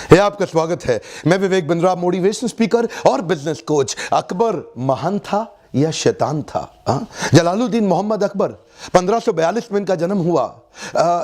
है आपका स्वागत है। मैं विवेक बिंद्रा, मोटिवेशन स्पीकर और बिजनेस कोच। अकबर महान था या शैतान था? जलालुद्दीन मोहम्मद अकबर 1542 में इनका जन्म हुआ।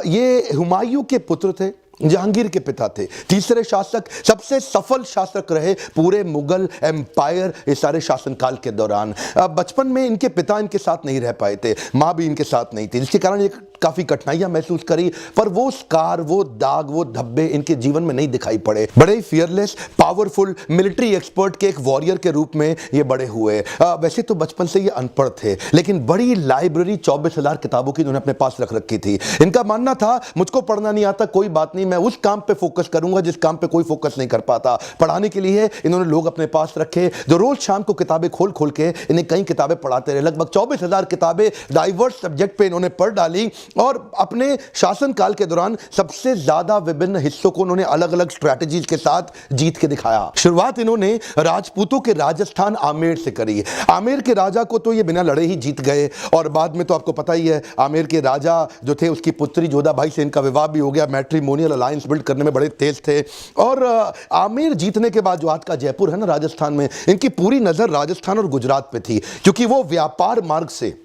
ये हुमायूं के पुत्र थे, जहांगीर के पिता थे, तीसरे शासक, सबसे सफल शासक रहे पूरे मुगल एम्पायर इस सारे शासनकाल के दौरान। बचपन में इनके पिता इनके साथ नहीं रह पाए थे, माँ भी इनके साथ नहीं थी, जिसके कारण ये काफी कठिनाइयां महसूस करी, पर वो स्कार, वो दाग, वो धब्बे इनके जीवन में नहीं दिखाई पड़े। बड़े फियरलेस, पावरफुल, मिलिट्री एक्सपर्ट के एक वॉरियर के रूप में ये बड़े हुए। वैसे तो बचपन से ये अनपढ़ थे, लेकिन बड़ी लाइब्रेरी 24,000 किताबों की इन्होंने अपने पास रख रखी थी। इनका मानना था मुझको पढ़ना नहीं आता, कोई बात नहीं, मैं उस काम पे फोकस करूंगा जिस काम पे कोई फोकस नहीं कर पाता। पढ़ाने के लिए इन्होंने लोग अपने पास रखे जो रोज शाम को किताबें खोल खोल के इन्हें कई किताबें पढ़ाते रहे। लगभग 24,000 किताबें डाइवर्स सब्जेक्ट पे इन्होंने पढ़ डाली और अपने शासनकाल के दौरान सबसे ज्यादा विभिन्न हिस्सों को उन्होंने अलग अलग स्ट्रैटेजीज के साथ जीत के दिखाया। शुरुआत इन्होंने राजपूतों के राजस्थान आमेर से करी। आमेर के राजा को तो ये बिना लड़े ही जीत गए और बाद में तो आपको पता ही है, आमेर के राजा जो थे उसकी पुत्री जोधाबाई से इनका विवाह भी हो गया। मैट्रिमोनियल अलायंस बिल्ड करने में बड़े तेज थे। और आमेर जीतने के बाद जो आज का जयपुर है ना राजस्थान में, इनकी पूरी नजर राजस्थान और गुजरात पे थी, क्योंकि वो व्यापार मार्ग से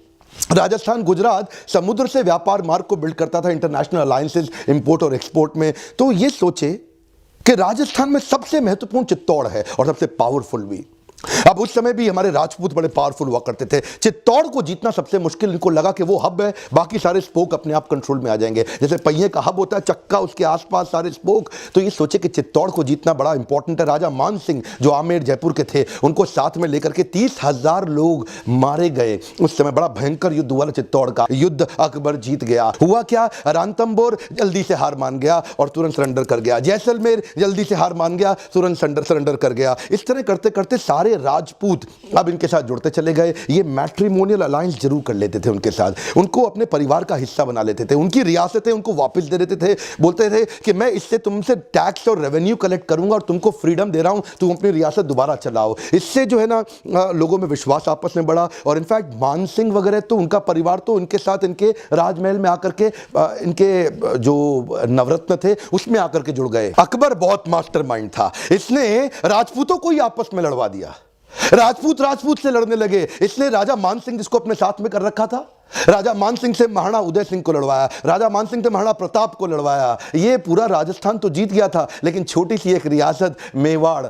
राजस्थान गुजरात समुद्र से व्यापार मार्ग को बिल्ड करता था, इंटरनेशनल अलायंसेस इंपोर्ट और एक्सपोर्ट में। तो ये सोचे कि राजस्थान में सबसे महत्वपूर्ण चित्तौड़ है और सबसे पावरफुल भी। अब उस समय भी हमारे राजपूत बड़े पावरफुल हुआ करते थे। चित्तौड़ को जीतना सबसे मुश्किल, इनको लगा कि वो हब है, बाकी सारे स्पोक अपने आप कंट्रोल में आ जाएंगे। जैसे पहिए का हब होता है, चक्का, उसके आसपास सारे स्पोक। तो ये सोचे कि चित्तौड़ को जीतना बड़ा इंपॉर्टेंट है। राजा मान सिंह जो आमेर जयपुर के थे, उनको साथ में लेकर के 30,000 लोग मारे गए। उस समय बड़ा भयंकर युद्ध हुआ चित्तौड़ का। युद्ध अकबर जीत गया। हुआ क्या, रणथंभौर जल्दी से हार मान गया और तुरंत सरेंडर कर गया। जैसलमेर जल्दी से हार मान गया, तुरंत सरेंडर कर गया। इस तरह करते करते सारे राजपूत अब इनके साथ जुड़ते चले गए। ये मैट्रिमोनियल अलायंस जरूर कर लेते थे उनके साथ, उनको अपने परिवार का हिस्सा बना लेते थे, उनकी रियासतें उनको वापस दे देते थे। बोलते थे कि मैं इससे तुमसे टैक्स और रेवेन्यू कलेक्ट करूंगा और तुमको फ्रीडम दे रहा हूं, तुम अपनी रियासत दोबारा चलाओ। इससे जो है ना लोगों में विश्वास आपस में बढ़ा। और इनफैक्ट मान सिंह वगैरह तो उनका परिवार तो इनके साथ इनके राजमहल में आकर के इनके जो नवरत्न थे उसमें आकर के जुड़ गए। अकबर बहुत मास्टरमाइंड था, इसने राजपूतों को ही आपस में लड़वा दिया। राजपूत से लड़ने लगे। इसने राजा मान सिंह जिसको अपने साथ में कर रखा था, राजा मान सिंह से महाराणा उदय सिंह को लड़वाया, राजा मान सिंह से महाराणा प्रताप को लड़वाया। ये पूरा राजस्थान तो जीत गया था, लेकिन छोटी सी एक रियासत मेवाड़,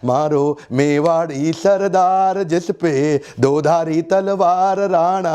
मारो मेवाड़ी सरदार जिस पे दोधारी तलवार राणा,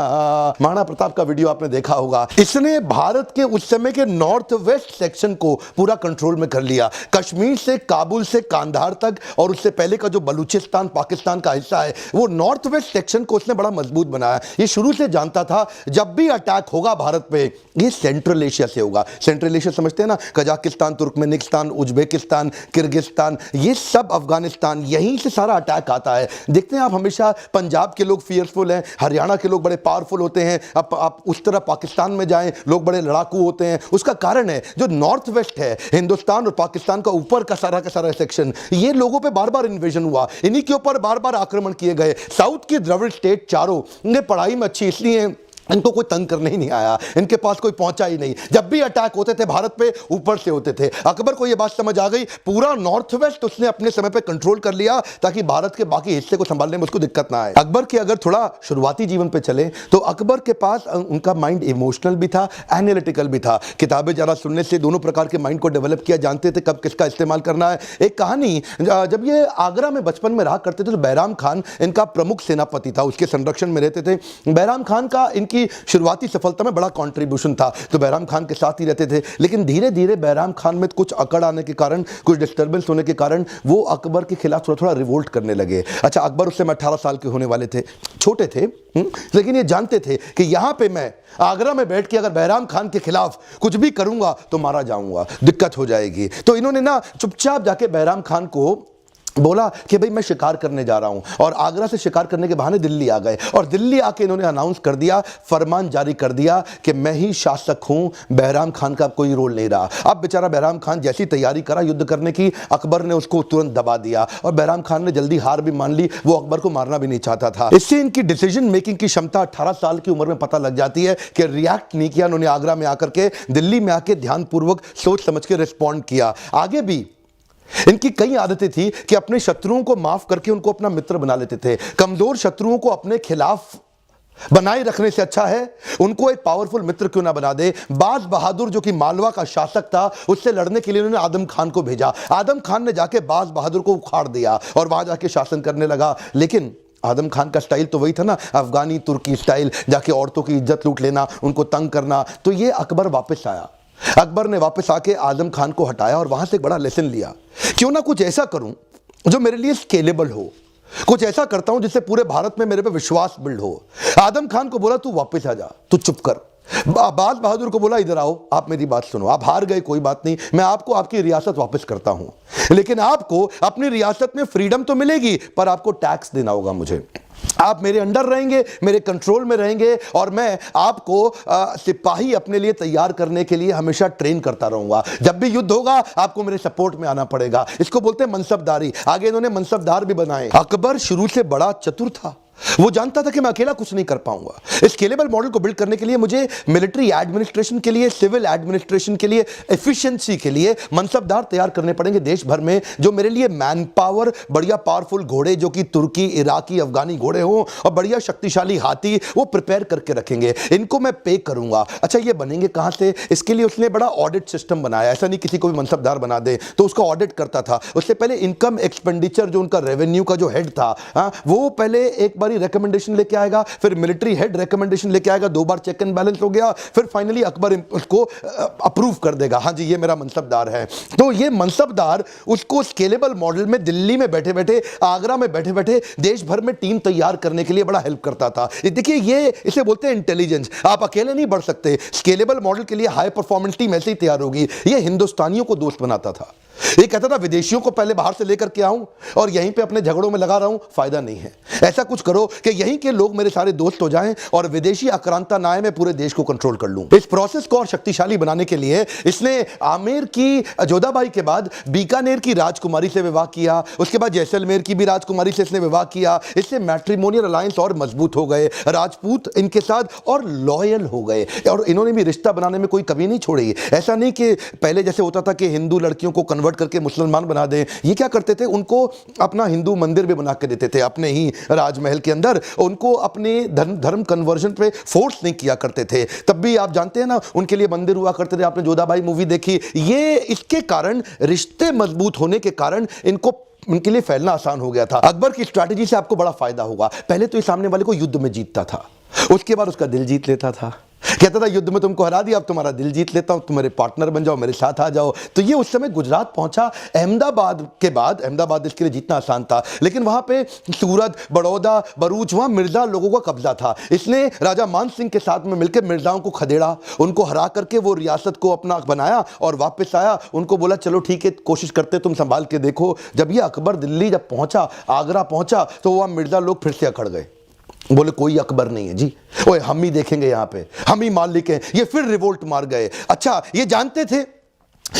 महाराणा प्रताप का वीडियो आपने देखा होगा। इसने भारत के उस समय के नॉर्थ वेस्ट सेक्शन को पूरा कंट्रोल में कर लिया। कश्मीर से काबुल से कांधार तक और उससे पहले का जो बलूचिस्तान पाकिस्तान का हिस्सा है, वो नॉर्थ वेस्ट सेक्शन को उसने बड़ा मजबूत बनाया। ये शुरू से जानता था जब भी अटैक होगा भारत पे, ये सेंट्रल एशिया से होगा। सेंट्रल एशिया समझते हैं ना, कजाकिस्तान, तुर्कमेनिस्तान, उज्बेकिस्तान, किर्गिस्तान, ये सब, अफगानिस्तान, यहीं से सारा अटैक आता है। देखते हैं आप, हमेशा पंजाब के लोग फियरफुल हैं, हरियाणा के लोग बड़े पावरफुल होते हैं। अब आप उस तरह पाकिस्तान में जाएं, लोग बड़े लड़ाकू होते हैं। उसका कारण है जो नॉर्थ वेस्ट है, हिंदुस्तान और पाकिस्तान का ऊपर का सारा सेक्शन, ये लोगों पे बार बार इन्वेजन हुआ, इन्हीं के ऊपर बार बार आक्रमण किए गए। साउथ की द्रविड़ स्टेट चारों, इन्हें पढ़ाई में अच्छी इसलिए इनको कोई तंग करने ही नहीं आया, इनके पास कोई पहुंचा ही नहीं। जब भी अटैक होते थे भारत पे, ऊपर से होते थे। अकबर को यह बात समझ आ गई, पूरा नॉर्थ वेस्ट उसने अपने समय पे कंट्रोल कर लिया ताकि भारत के बाकी हिस्से को संभालने में उसको दिक्कत ना आए। अकबर के अगर थोड़ा शुरुआती जीवन पे चले तो अकबर के पास उनका माइंड इमोशनल भी था, एनालिटिकल भी था। किताबें जरा सुनने से दोनों प्रकार के माइंड को डेवलप किया, जानते थे कब किसका इस्तेमाल करना है। एक कहानी, जब ये आगरा में बचपन में रहा करते थे तो बैराम खान इनका प्रमुख सेनापति था, उसके संरक्षण में रहते थे। बैराम खान का इनकी शुरुआती सफलता में बड़ा कंट्रीब्यूशन था, तो बैराम खान के साथ ही रहते थे। लेकिन धीरे धीरे बैराम खान में कुछ अकड़ आने के कारण, कुछ डिस्टर्बेंस होने के कारण वो अकबर के खिलाफ थोड़ा थोड़ा रिवोल्ट करने लगे। अच्छा, अकबर उस समय 18 साल के होने वाले थे, छोटे थे, लेकिन ये जानते थे कि यहां पे मैं आगरा में बैठ के अगर बैराम खान के खिलाफ कुछ भी करूंगा तो मारा जाऊंगा, दिक्कत हो जाएगी। तो इन्होंने ना चुपचाप जाके बैराम खान को बोला कि भाई मैं शिकार करने जा रहा हूं, और आगरा से शिकार करने के बहाने दिल्ली आ गए। और दिल्ली आके इन्होंने अनाउंस कर दिया, फरमान जारी कर दिया कि मैं ही शासक हूं, बैराम खान का कोई रोल नहीं रहा। अब बेचारा बैराम खान जैसी तैयारी करा युद्ध करने की, अकबर ने उसको तुरंत दबा दिया और बैराम खान ने जल्दी हार भी मान ली। वो अकबर को मारना भी नहीं चाहता था। इससे इनकी डिसीजन मेकिंग की क्षमता 18 साल की उम्र में पता लग जाती है कि रिएक्ट नहीं किया उन्होंने। आगरा में आकर के, दिल्ली में आके ध्यानपूर्वक सोच समझ के रिस्पॉन्ड किया। आगे भी इनकी कई आदतें थी कि अपने शत्रुओं को माफ करके उनको अपना मित्र बना लेते थे। कमजोर शत्रुओं को अपने खिलाफ बनाए रखने से अच्छा है उनको एक पावरफुल मित्र क्यों ना बना दे। बाज बहादुर जो कि मालवा का शासक था, उससे लड़ने के लिए उन्होंने आदम खान को भेजा। आदम खान ने जाके बाज बहादुर को उखाड़ दिया और वहां जाके शासन करने लगा। लेकिन आदम खान का स्टाइल तो वही था ना, अफगानी तुर्की स्टाइल, जाके औरतों की इज्जत लूट लेना, उनको तंग करना। तो ये अकबर वापस आया। अकबर ने वापस आके आदम खान को हटाया और वहां से एक बड़ा लेसन लिया, क्यों ना कुछ ऐसा करूं जो मेरे लिए स्केलेबल हो, कुछ ऐसा करता हूं जिससे पूरे भारत में मेरे पे विश्वास बिल्ड हो। आदम खान को बोला तू वापस आ जा, तू चुप कर। बाज बहादुर को बोला इधर आओ, आप मेरी बात सुनो, आप हार गए कोई बात नहीं, मैं आपको आपकी रियासत वापस करता हूं, लेकिन आपको अपनी रियासत में फ्रीडम तो मिलेगी पर आपको टैक्स देना होगा मुझे। आप मेरे अंडर रहेंगे, मेरे कंट्रोल में रहेंगे और मैं आपको सिपाही अपने लिए तैयार करने के लिए हमेशा ट्रेन करता रहूंगा। जब भी युद्ध होगा आपको मेरे सपोर्ट में आना पड़ेगा। इसको बोलते हैं मनसबदारी। आगे इन्होंने मनसबदार भी बनाए। अकबर शुरू से बड़ा चतुर था, वो जानता था कि मैं अकेला कुछ नहीं कर पाऊंगा। स्केलेबल मॉडल को बिल्ड करने के लिए मुझे मिलिट्री एडमिनिस्ट्रेशन के लिए, सिविल एडमिनिस्ट्रेशन के लिए, एफिशिएंसी के लिए मनसबदार तैयार करने पड़ेंगे देश भर में, जो मेरे लिए मैन पावर, बढ़िया पावरफुल घोड़े जो कि तुर्की, इराकी, अफगानी घोड़े हों और बढ़िया शक्तिशाली हाथी वो प्रिपेयर करके रखेंगे। इनको मैं पे करूंगा। अच्छा ये बनेंगे कहां से? इसके लिए उसने बड़ा ऑडिट सिस्टम बनाया। ऐसा नहीं किसी को भी मनसबदार बना दे, तो उसका ऑडिट करता था। उससे पहले इनकम एक्सपेंडिचर जो उनका रेवेन्यू का जो हेड था, वो पहले एक रिकमेंडेशन लेके आएगा, फिर मिलिट्री हेड रिकमेंडेशन लेके आएगा, 2 बार चेक एंड बैलेंस हो गया, फिर फाइनली अकबर उसको अप्रूव कर देगा, हाँ जी ये मेरा मनसबदार है। तो ये मनसबदार उसको स्केलेबल मॉडल में दिल्ली में बैठे बैठे, आगरा में बैठे बैठे देश भर में टीम तैयार करने के लिए बड़ा हेल्प करता था। देखिए ये इसे बोलते हैं इंटेलिजेंस। आप अकेले नहीं बढ़ सकते। स्केलेबल मॉडल के लिए हाई परफॉर्मेंस टीम ऐसे ही तैयार होगी। ये हिंदुस्तानियों को दोस्त बनाता था। ये कहता था विदेशियों को पहले बाहर से लेकर के आऊं और यहीं पे अपने झगड़ों में लगा रहा हूं, फायदा नहीं है। ऐसा कुछ करो कि यहीं के लोग मेरे सारे दोस्त हो जाएं और विदेशी आक्रांता ना आए, मैं पूरे देश को कंट्रोल कर लूं। इस प्रोसेस को और शक्तिशाली बनाने के लिए इसने आमेर की जोधाबाई के बाद बीकानेर की राजकुमारी से विवाह किया। उसके बाद जैसलमेर की भी राजकुमारी से इसने विवाह किया। इससे मैट्रिमोनियल अलायंस और मजबूत हो गए। राजपूत इनके साथ और लॉयल हो गए और इन्होंने भी रिश्ता बनाने में कोई कमी नहीं छोड़ी। ऐसा नहीं कि पहले जैसे होता था कि हिंदू लड़कियों को कन्वर्ट करके मुसलमान बना दें। ये क्या करते थे, उनको अपना हिंदू मंदिर भी बना के देते थे अपने ही राजमहल के अंदर। उनको अपने धर्म कन्वर्जन पे फोर्स नहीं किया करते थे। तब भी आप जानते हैं ना उनके लिए मंदिर हुआ करते थे। आपने जोधाबाई मूवी देखी। ये इसके कारण, रिश्ते मजबूत होने के कारण इनको उनके लिए फैलना आसान हो गया था। अकबर की स्ट्रैटेजी से आपको बड़ा फायदा होगा। पहले तो ये सामने वाले को युद्ध में जीतता था, उसके बाद उसका दिल जीत लेता था। कहता था युद्ध में तुमको हरा दिया, अब तुम्हारा दिल जीत लेता हूं, तुम मेरे पार्टनर बन जाओ, मेरे साथ आ जाओ। तो ये उस समय गुजरात पहुंचा। अहमदाबाद के बाद, अहमदाबाद इसके लिए जीतना आसान था, लेकिन वहां पे सूरत, बड़ौदा, भरूच, वहां मिर्जा लोगों का कब्जा था। इसने राजा मान सिंह के साथ में मिलकर मिर्जाओं को खदेड़ा, उनको हरा करके वो रियासत को अपना बनाया और वापस आया। उनको बोला चलो ठीक है, कोशिश करते, तुम संभाल के देखो। जब ये अकबर दिल्ली जब पहुंचा, आगरा पहुंचा, तो वहां मिर्जा लोग फिर से अकड़ गए। बोले कोई अकबर नहीं है जी, ओए हम ही देखेंगे, यहाँ पे हम ही मालिक हैं। ये फिर रिवोल्ट मार गए। अच्छा ये जानते थे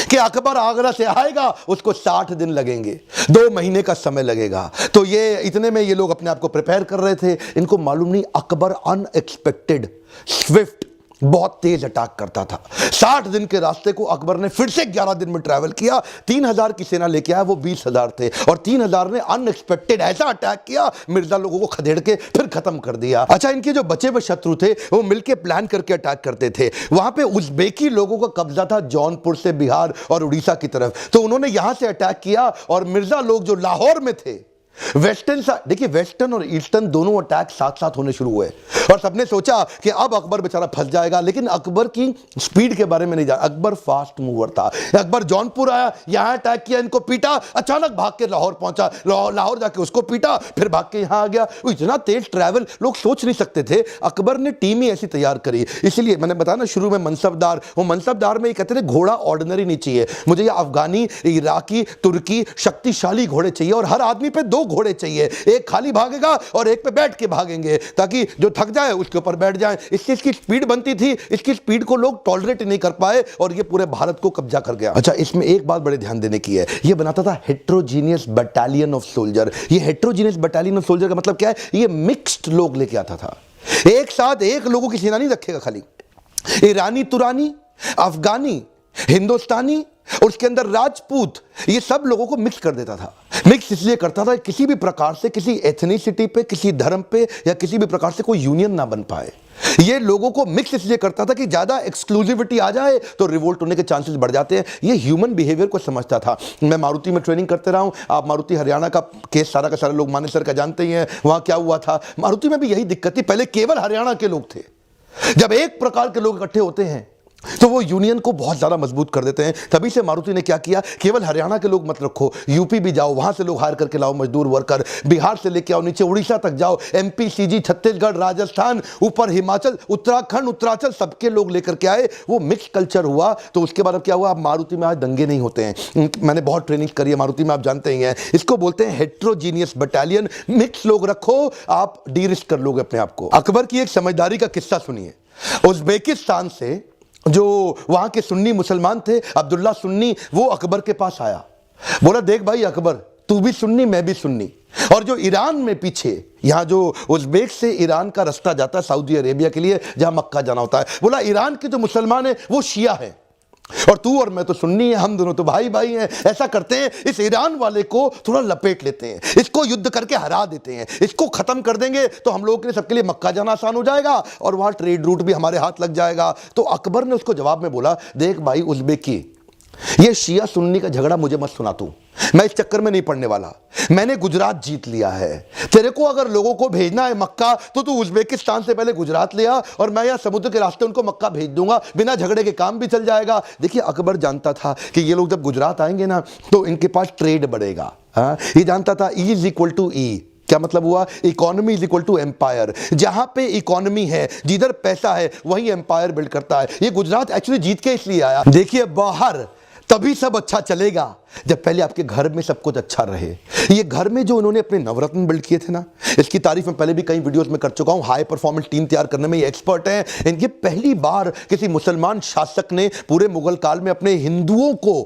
कि अकबर आगरा से आएगा, उसको 60 दिन लगेंगे, 2 महीने का समय लगेगा। तो ये इतने में ये लोग अपने आप को प्रिपेयर कर रहे थे। इनको मालूम नहीं अकबर अनएक्सपेक्टेड, स्विफ्ट, बहुत तेज अटैक करता था। 60 दिन के रास्ते को अकबर ने फिर से 11 दिन में ट्रैवल किया। 3000 की सेना लेके आया, वो 20,000 थे और 3000 ने अनएक्सपेक्टेड ऐसा अटैक किया, मिर्जा लोगों को खदेड़ के फिर खत्म कर दिया। अच्छा इनके जो बचे हुए शत्रु थे वो मिलके प्लान करके अटैक करते थे। वहां पे उज़्बेकी लोगों का कब्जा था जौनपुर से बिहार और उड़ीसा की तरफ, तो उन्होंने यहां से अटैक किया और मिर्जा लोग जो लाहौर में थे, वेस्टर्न, देखिए वेस्टर्न और ईस्टर्न दोनों अटैक साथ साथ होने शुरू हुए और सबने सोचा कि अब अकबर बेचारा फंस जाएगा। लेकिन अकबर की स्पीड के बारे में नहीं जाना। अकबर फास्ट मूवर था। अकबर जौनपुर आया, यहां अटैक किया, इनको पीटा, अचानक भाग के लाहौर पहुंचा, लाहौर जाके उसको पीटा, फिर भाग के यहां आ गया। वो इतना तेज ट्रैवल लोग सोच नहीं सकते थे। अकबर ने टीम ही ऐसी तैयार करी। इसलिए मैंने बताया ना शुरू में मनसबदार, वो मनसबदार में ये कहते थे घोड़ा ऑर्डिनरी नहीं चाहिए, मुझे ये अफगानी, इराकी, तुर्की शक्तिशाली घोड़े चाहिए और हर आदमी पे 2 घोड़े चाहिए, एक खाली भागेगा और एक पे बैठ के भागेंगे, ताकि जो थक जाए उसके ऊपर बैठ जाए। इससे इसकी स्पीड बनती थी। इसकी स्पीड को लोग टॉलरेट नहीं कर पाए और ये पूरे भारत को कब्जा कर गया। अच्छा इसमें एक बात बड़े ध्यान देने की है, ये बनाता था हेट्रोजीनियस बटालियन ऑफ सोल्जर। ये हेट्रोजीनियस बटालियन ऑफ सोल्जर का मतलब क्या है, ये मिक्स्ड लोग लेके आता था। एक साथ एक लोगों की सेना नहीं रखेगा खाली। ईरानी, तुरानी, अफगानी, हिंदुस्तानी और उसके अंदर राजपूत, ये सब लोगों को मिक्स कर देता था। मिक्स इसलिए करता था किसी भी प्रकार से किसी एथनिसिटी पे, किसी धर्म पे या किसी भी प्रकार से कोई यूनियन ना बन पाए। ये लोगों को मिक्स इसलिए करता था कि ज्यादा एक्सक्लूसिविटी आ जाए तो रिवोल्ट होने के चांसेस बढ़ जाते हैं। ये ह्यूमन बिहेवियर को समझता था। मैं मारुति में ट्रेनिंग करते रहा हूं, आप मारुति हरियाणा का केस सारा का सारा लोग माने सर का जानते ही हैं। वहां क्या हुआ था, मारुति में भी यही दिक्कत थी। पहले केवल हरियाणा के लोग थे। जब एक प्रकार के लोग इकट्ठे होते हैं तो वो यूनियन को बहुत ज्यादा मजबूत कर देते हैं। तभी से मारुति ने क्या किया, केवल हरियाणा के लोग मत रखो, यूपी भी जाओ, वहां से लोग हायर करके लाओ मजदूर वर्कर, बिहार से लेके आओ नीचे उड़ीसा तक जाओ, एमपी, सीजी, छत्तीसगढ़, राजस्थान, ऊपर हिमाचल, उत्तराखंड, उत्तरांचल, सबके लोग लेकर के आए। वो मिक्स कल्चर हुआ। तो उसके बाद अब क्या हुआ, अब मारुति में आज दंगे नहीं होते हैं। मैंने बहुत ट्रेनिंग करी है मारुति में, आप जानते ही हैं। इसको बोलते हैं हेट्रोजीनियस बटालियन। मिक्स लोग रखो, आप डी रिस्क कर लोगे अपने आप को। अकबर की एक समझदारी का किस्सा सुनिए। उज्बेकिस्तान से जो वहां के सुन्नी मुसलमान थे, अब्दुल्ला सुन्नी, वो अकबर के पास आया। बोला देख भाई अकबर, तू भी सुन्नी मैं भी सुन्नी, और जो ईरान में पीछे यहां जो उज्बेक से ईरान का रास्ता जाता है सऊदी अरेबिया के लिए, जहां मक्का जाना होता है, बोला ईरान के जो मुसलमान है वो शिया है और तू और मैं तो सुन्नी है, हम दोनों तो भाई भाई हैं। ऐसा करते हैं, इस ईरान वाले को थोड़ा लपेट लेते हैं, इसको युद्ध करके हरा देते हैं, इसको खत्म कर देंगे तो हम लोगों के लिए, सबके लिए मक्का जाना आसान हो जाएगा और वहां ट्रेड रूट भी हमारे हाथ लग जाएगा। तो अकबर ने उसको जवाब में बोला, देख भाई उज्बेकी, ये शिया सुन्नी का झगड़ा मुझे मत सुना तू, मैं इस चक्कर में नहीं पड़ने वाला। मैंने गुजरात जीत लिया है। तेरे को अगर लोगों को भेजना है मक्का तो तू उज्बेकिस्तान से पहले गुजरात ले आ और मैं यहाँ समुद्र के रास्ते उनको मक्का भेज दूंगा, बिना झगड़े के काम भी चल जाएगा। देखिए अकबर जानता था कि ये लोग जब गुजरात आएंगे ना तो इनके पास ट्रेड बढ़ेगा। ये जानता था E is equal to E। क्या मतलब हुआ, economy is equal to empire. जहां पे इकोनॉमी है, जिधर पैसा है, वही एम्पायर बिल्ड करता है। ये गुजरात एक्चुअली जीत के इसलिए आया। देखिए बाहर तभी सब अच्छा चलेगा जब पहले आपके घर में सब कुछ अच्छा रहे। ये घर में जो उन्होंने अपने नवरत्न बिल्ड किए थे ना, इसकी तारीफ मैं पहले भी कई वीडियोस में कर चुका हूं। हाई परफॉर्मेंस टीम तैयार करने में ये एक्सपर्ट हैं। इनकी पहली बार किसी मुसलमान शासक ने पूरे मुगल काल में अपने हिंदुओं को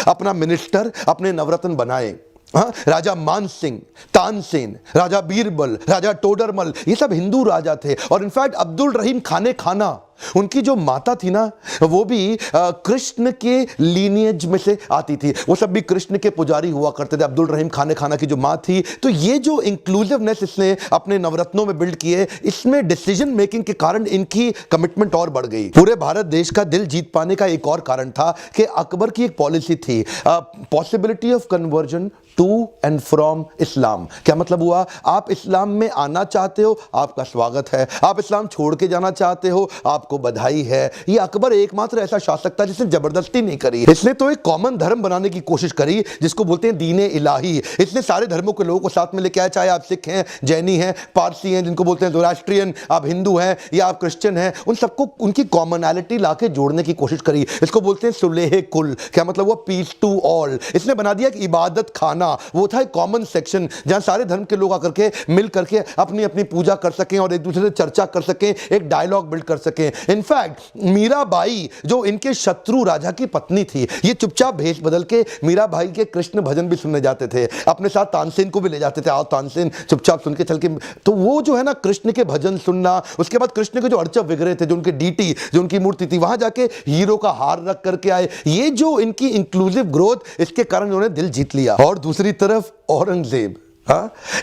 अपना मिनिस्टर, अपने नवरत्न बनाए। राजा मान सिंह, तानसेन, राजा बीरबल, राजा टोडरमल, ये सब हिंदू राजा थे। और इनफैक्ट अब्दुल रहीम खाने खाना, उनकी जो माता थी ना, वो भी कृष्ण के लीनियज में से आती थी। वो सब भी कृष्ण के पुजारी हुआ करते थे। अब्दुल रहीम खाने खाना की जो माँ थी। तो ये जो इंक्लूसिवनेस इसने अपने नवरत्नों में बिल्ड किए, इसमें डिसीजन मेकिंग के कारण इनकी कमिटमेंट और बढ़ गई। पूरे भारत देश का दिल जीत पाने का एक और कारण था कि अकबर की एक पॉलिसी थी, possibility of conversion to and from Islam. क्या मतलब हुआ, आप इस्लाम में आना चाहते हो, आपका स्वागत है। आप इस्लाम छोड़ के जाना चाहते हो, आपको बधाई है। ये अकबर एकमात्र ऐसा शासक था जिसने जबरदस्ती नहीं करी। इसने तो एक कॉमन धर्म बनाने की कोशिश करी, जिसको बोलते हैं दीन इलाही। इसने सारे धर्मों के लोगों को साथ में लेके आया, चाहे आप सिख हैं, जैनी हैं, पारसी हैं, जिनको बोलते हैं ज़ोरास्ट्रियन, आप हिंदू हैं या आप क्रिश्चियन हैं, उन सबको उनकी कॉमनैलिटी लाके जोड़ने की कोशिश करी। इसको बोलते हैं सुलेह कुल। क्या मतलब हुआ, पीस टू ऑल। इसने बना दिया कि इबादत खाना, वो था एक कॉमन सेक्शन जहां सारे धर्म के लोग आकर के मिल करके अपनी अपनी पूजा कर सकें और एक दूसरे से चर्चा कर सकें, एक डायलॉग बिल्ड कर सकें। इनफैक्ट मीराबाई जो इनके शत्रु राजा की पत्नी थी, ये चुपचाप भेष बदल के मीराबाई के कृष्ण भजन भी सुनने जाते थे। अपने साथ तानसेन को भी ले जाते थे, आओ तानसेन चुपचाप सुन के चल के। तो वो जो है ना कृष्ण के भजन सुनना, उसके बाद कृष्ण के जो अर्चक विग्रह थे, जो उनके डीटी, जो उनकी मूर्ति थी, वहां जाके हीरो का हार रख करके आए। ये जो इनकी इंक्लूसिव ग्रोथ, इसके कारण उन्होंने दिल जीत लिया। और दूसरी तरफ औरंगजेब,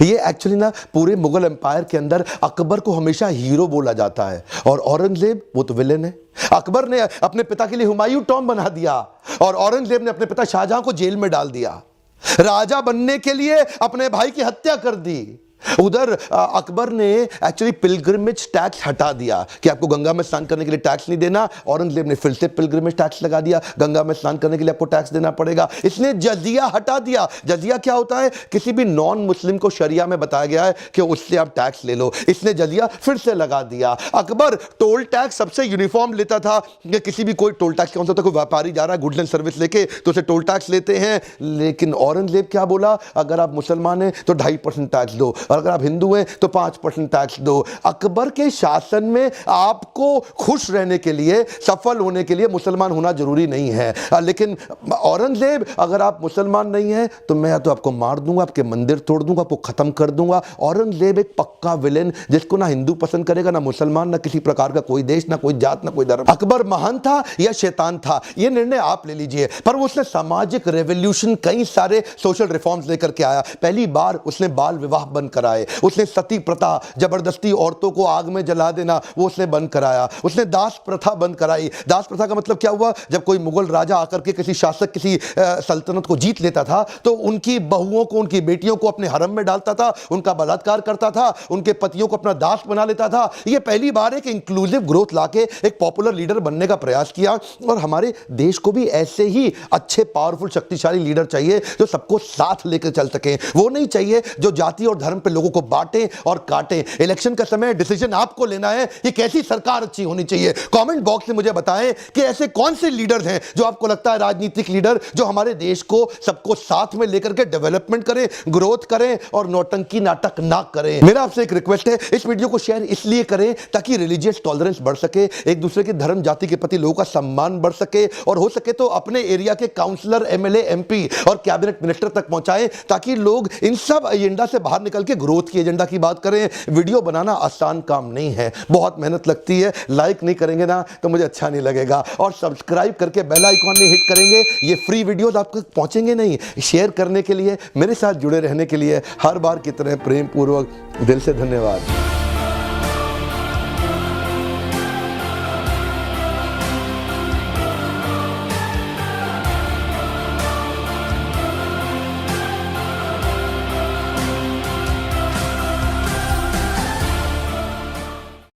ये एक्चुअली ना पूरे मुगल एम्पायर के अंदर अकबर को हमेशा हीरो बोला जाता है और औरंगजेब वो तो विलेन है। अकबर ने अपने पिता के लिए हुमायूं टॉम बना दिया और औरंगजेब ने अपने पिता शाहजहां को जेल में डाल दिया। राजा बनने के लिए अपने भाई की हत्या कर दी। उधर अकबर ने एक्चुअली पिलग्रिमेज टैक्स हटा दिया कि आपको गंगा में स्नान करने के लिए टैक्स नहीं देना। औरंगजेब ने फिर से पिलग्रिमेज टैक्स लगा दिया, गंगा में स्नान करने के लिए आपको टैक्स देना पड़ेगा। इसने जजिया हटा दिया। जजिया क्या होता है, किसी भी नॉन मुस्लिम को शरिया में बताया गया है कि उससे आप टैक्स ले लो। इसने जजिया फिर से लगा दिया। अकबर टोल टैक्स सबसे यूनिफॉर्म लेता था कि किसी भी कोई टोल टैक्स कौन सा होता है, कोई व्यापारी जा रहा है गुड्स एंड सर्विस लेके तो उसे टोल टैक्स लेते हैं। लेकिन औरंगजेब क्या बोला, अगर आप मुसलमान हैं तो 2.5% टैक्स दो, और अगर आप हिंदू हैं तो 5% टैक्स दो। अकबर के शासन में आपको खुश रहने के लिए, सफल होने के लिए मुसलमान होना जरूरी नहीं है। लेकिन औरंगजेब, अगर आप मुसलमान नहीं हैं तो मैं या तो आपको मार दूंगा, आपके मंदिर तोड़ दूंगा, आपको खत्म कर दूंगा। औरंगजेब एक पक्का विलेन, जिसको ना हिंदू पसंद करेगा, ना मुसलमान, ना किसी प्रकार का कोई देश, ना कोई जात, ना कोई धर्म। अकबर महान था या शैतान था, यह निर्णय आप ले लीजिए। पर वो उसने सामाजिक रेवोल्यूशन, कई सारे सोशल रिफॉर्म्स लेकर के आया। पहली बार उसने बाल विवाह बंद कराए, उसने सती प्रथा, जबरदस्ती औरतों को आग में जला देना, वो उसने बंद कराया। उसने दास प्रथा बंद कराई। दास प्रथा का मतलब क्या हुआ? जब कोई मुगल राजा आकर के किसी शासक, किसी सल्तनत को जीत लेता था तो उनकी बहुओं को, उनकी बेटियों को अपने हरम में डालता था, उनका बलात्कार करता था, उनके पतियों को अपना दास बना लेता था। यह पहली बार एक इंक्लूसिव ग्रोथ लाके एक पॉपुलर लीडर बनने का प्रयास किया। और हमारे देश को भी ऐसे ही अच्छे, पावरफुल, शक्तिशाली लीडर चाहिए जो सबको साथ लेकर चल सके। वो नहीं चाहिए जो जाति और धर्म पे लोगों को बांटे और काटे। इलेक्शन का समय, डिसीजन आपको लेना है कि कैसी सरकार अच्छी होनी चाहिए। कमेंट बॉक्स में मुझे बताएं कि ऐसे कौन से लीडर्स हैं जो आपको लगता है, राजनीतिक लीडर जो हमारे देश को, सबको साथ में लेकर के डेवलपमेंट करें, ग्रोथ करें और नौटंकी नाटक ना करें। मेरा आपसे एक रिक्वेस्ट है, इस वीडियो को शेयर इसलिए करें ताकि रिलीजियस टॉलरेंस बढ़ सके, एक दूसरे के धर्म जाति के प्रति लोगों का सम्मान बढ़ सके, और हो सके तो अपने एरिया के काउंसलर, एमएलए, एमपी और कैबिनेट मिनिस्टर तक पहुंचाएं ताकि लोग इन सब एजेंडा से बाहर निकल के ग्रोथ की एजेंडा की बात करें। वीडियो बनाना आसान काम नहीं है, बहुत मेहनत लगती है। लाइक नहीं करेंगे ना तो मुझे अच्छा नहीं लगेगा, और सब्सक्राइब करके बेल आइकॉन में हिट करेंगे। ये फ्री वीडियोस आप तक पहुंचेंगे नहीं। शेयर करने के लिए, मेरे साथ जुड़े रहने के लिए हर बार की तरह प्रेम पूर्वक दिल से धन्यवाद।